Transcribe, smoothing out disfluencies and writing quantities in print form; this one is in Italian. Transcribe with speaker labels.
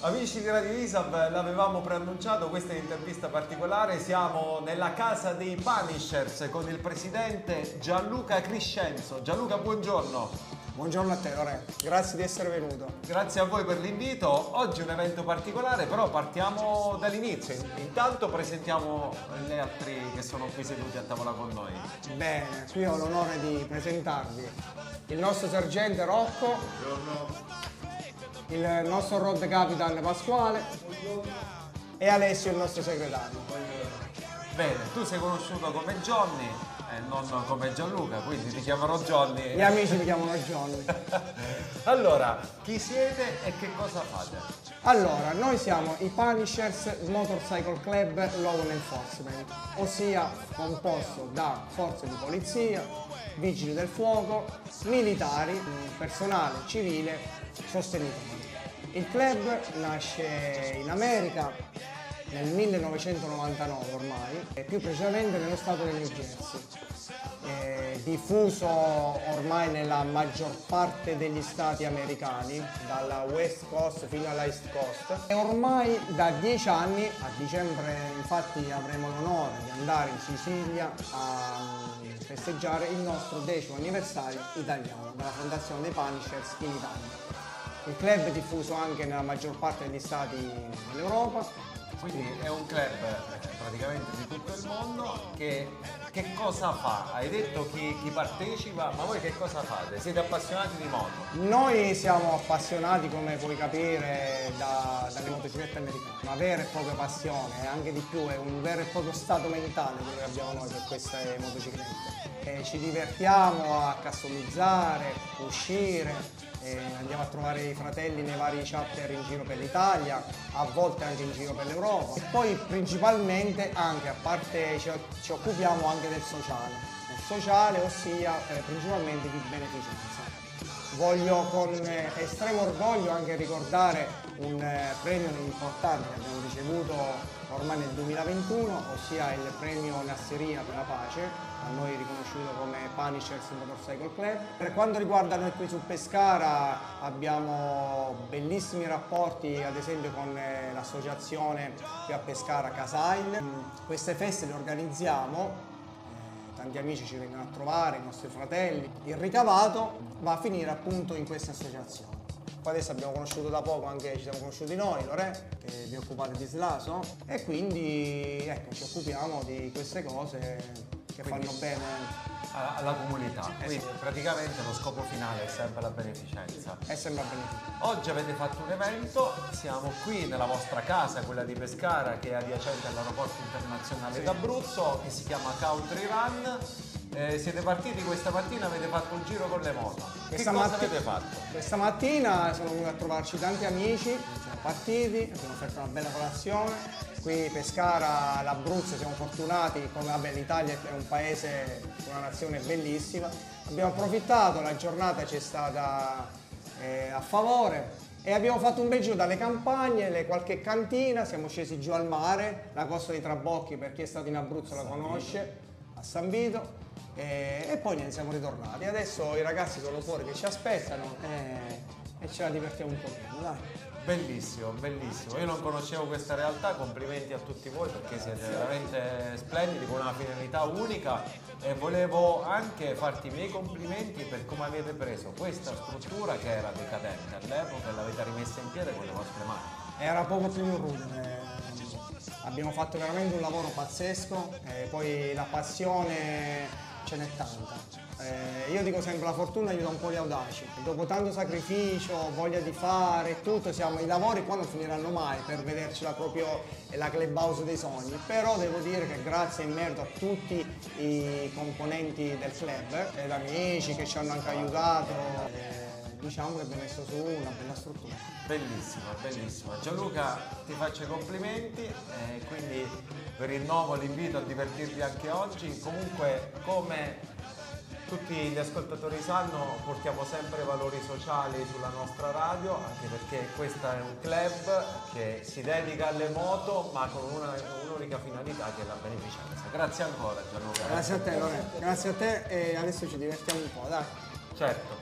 Speaker 1: Amici di Radio Isab, l'avevamo preannunciato, questa è un'intervista particolare, siamo nella casa dei Punishers con il presidente Gianluca Criscenzo. Gianluca, buongiorno.
Speaker 2: Buongiorno a te Lore, grazie di essere venuto.
Speaker 1: Grazie a voi per l'invito. Oggi è un evento particolare, però partiamo dall'inizio. Intanto presentiamo gli altri che sono qui seduti a tavola con noi.
Speaker 2: Bene, qui ho l'onore di presentarvi il nostro sergente Rocco.
Speaker 1: Buongiorno.
Speaker 2: Il nostro road capitan Pasquale e Alessio il nostro segretario.
Speaker 1: Bene, tu sei conosciuto come Johnny e non come Gianluca, quindi ti chiamerò Johnny.
Speaker 2: Gli amici mi chiamano Johnny.
Speaker 1: Allora, chi siete e che cosa fate?
Speaker 2: Allora, noi siamo i Punishers Motorcycle Club Law Enforcement, ossia composto da forze di polizia, vigili del fuoco, militari, personale civile sostenitore. Il club nasce in America nel 1999 ormai, e più precisamente nello stato del New Jersey, diffuso ormai nella maggior parte degli stati americani, dalla West Coast fino alla East Coast, e ormai da 10 anni, a dicembre infatti avremo l'onore di andare in Sicilia a festeggiare il nostro 10° anniversario italiano della fondazione dei Punishers in Italia. Il club è diffuso anche nella maggior parte degli stati dell'Europa.
Speaker 1: Quindi è un club praticamente di tutto il mondo che cosa fa? Hai detto chi partecipa, ma voi che cosa fate? Siete appassionati di moto?
Speaker 2: Noi siamo appassionati, come puoi capire, dalle motociclette americane. Una vera e propria passione, e anche di più, è un vero e proprio stato mentale quello che abbiamo noi per queste motociclette. Ci divertiamo a customizzare, uscire. Andiamo a trovare i fratelli nei vari chapter in giro per l'Italia, a volte anche in giro per l'Europa, e poi principalmente anche, a parte ci occupiamo anche del sociale, ossia principalmente di beneficenza. Voglio con estremo orgoglio anche ricordare un premio importante che abbiamo ricevuto ormai nel 2021, ossia il premio Nasseria per la pace, a noi riconosciuto come Punishers Motorcycle Club. Per quanto riguarda noi qui su Pescara abbiamo bellissimi rapporti, ad esempio con l'associazione qui a Pescara Casail. Queste feste le organizziamo, tanti amici ci vengono a trovare, i nostri fratelli. Il ricavato va a finire appunto in questa associazione. Poi adesso abbiamo conosciuto da poco, anche ci siamo conosciuti noi, Lore, che vi occupate di Slaso, e quindi ecco, ci occupiamo di queste cose che fanno bene
Speaker 1: alla comunità. Quindi praticamente lo scopo finale è sempre la beneficenza.
Speaker 2: È sempre a beneficio.
Speaker 1: Oggi avete fatto un evento, siamo qui nella vostra casa, quella di Pescara, che è adiacente all'aeroporto internazionale d'Abruzzo, che si chiama Country Run. Siete partiti questa mattina, avete fatto un giro con le moto. Che cosa avete fatto?
Speaker 2: Questa mattina sono venuti a trovarci tanti amici, siamo partiti, abbiamo fatto una bella colazione. Qui Pescara, l'Abruzzo, siamo fortunati, come vabbè, l'Italia è un paese, una nazione bellissima. Abbiamo approfittato, la giornata ci è stata a favore e abbiamo fatto un bel giro dalle campagne, qualche cantina, siamo scesi giù al mare, la costa dei Trabocchi, per chi è stato in Abruzzo la conosce, a San Vito. E poi ne siamo ritornati. Adesso i ragazzi sono fuori che ci aspettano e ce la divertiamo un pochino, dai.
Speaker 1: Bellissimo, bellissimo. Io non conoscevo questa realtà, complimenti a tutti voi perché siete veramente splendidi, con una finalità unica, e volevo anche farti i miei complimenti per come avete preso questa struttura che era decadente all'epoca e l'avete rimessa in piedi con le vostre mani.
Speaker 2: Era poco più di un rude. Abbiamo fatto veramente un lavoro pazzesco, poi la passione ce n'è tanta. Io dico sempre la fortuna aiuta un po' gli audaci. Dopo tanto sacrificio, voglia di fare, tutto, i lavori qua non finiranno mai per vedercela proprio la clubhouse dei sogni. Però devo dire che grazie in merito a tutti i componenti del club ed amici che ci hanno anche aiutato, diciamo che abbiamo messo su una bella struttura.
Speaker 1: Bellissima, bellissima. Gianluca, ti faccio i complimenti e quindi vi rinnovo l'invito a divertirvi anche oggi. Comunque, come tutti gli ascoltatori sanno, portiamo sempre valori sociali sulla nostra radio, anche perché questo è un club che si dedica alle moto, ma con un'unica finalità, che è la beneficenza. Grazie ancora Gianluca.
Speaker 2: Grazie a te Lorenzo, grazie a te, e adesso ci divertiamo un po', dai.
Speaker 1: Certo.